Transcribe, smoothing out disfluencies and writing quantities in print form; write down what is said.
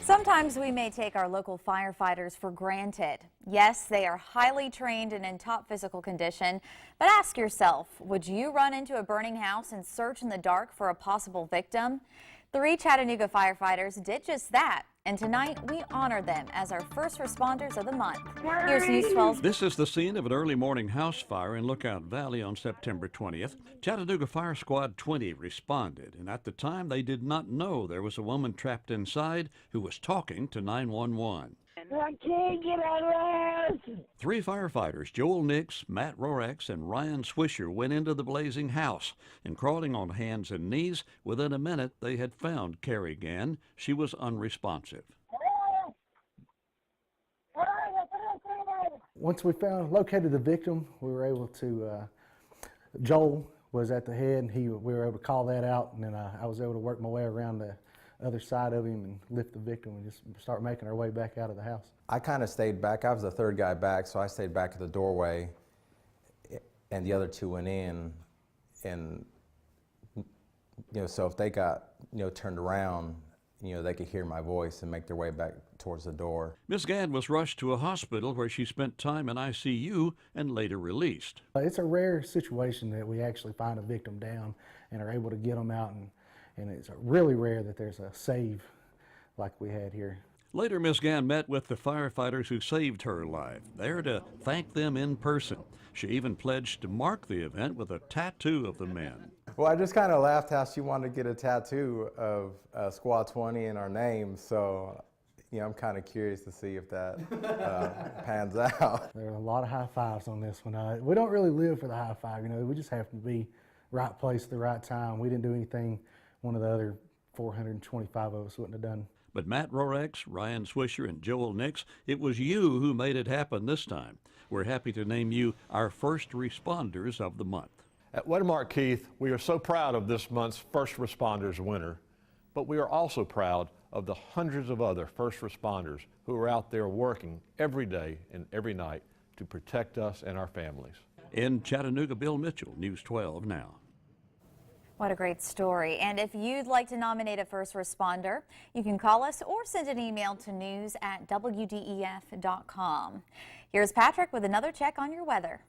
Sometimes we may take our local firefighters for granted. Yes, they are highly trained and in top physical condition, but ask yourself, would you run into a burning house and search in the dark for a possible victim? 3 Chattanooga firefighters did just that, and tonight we honor them as our first responders of the month. Here's News 12's. This is the scene of an early morning house fire in Lookout Valley on September 20th. Chattanooga Fire Squad 20 responded, and at the time they did not know there was a woman trapped inside who was talking to 911. I can't get out of the house. 3 firefighters, Joel Nix, Matt Rorex, and Ryan Swisher, went into the blazing house, and crawling on hands and knees, within a minute they had found Carrie Gann. She was unresponsive. Once we located the victim, we were able to, Joel was at the head, and we were able to call that out, and then I was able to work my way around the other side of him and lift the victim and just start making our way back out of the house. I kind of stayed back. I was the third guy back, so I stayed back at the doorway, and the other 2 went in. And so if they got turned around, they could hear my voice and make their way back towards the door. Ms. Gann was rushed to a hospital where she spent time in ICU and later released. It's a rare situation that we actually find a victim down and are able to get them out, and it's really rare that there's a save like we had here. Later, Ms. Gann met with the firefighters who saved her life, there to thank them in person. She even pledged to mark the event with a tattoo of the men. Well, I just kind of laughed how she wanted to get a tattoo of Squad 20 in our name, so I'm kind of curious to see if that pans out. There are a lot of high fives on this one. We don't really live for the high five, we just happen to be right place at the right time. We didn't do anything one of the other 425 of us wouldn't have done. But Matt Rorex, Ryan Swisher, and Joel Nix, it was you who made it happen this time. We're happy to name you our first responders of the month. At Wedmark, Keith, we are so proud of this month's First Responders winner, but we are also proud of the hundreds of other first responders who are out there working every day and every night to protect us and our families. In Chattanooga, Bill Mitchell, News 12 Now. What a great story. And if you'd like to nominate a first responder, you can call us or send an email to news@wdef.com. Here's Patrick with another check on your weather.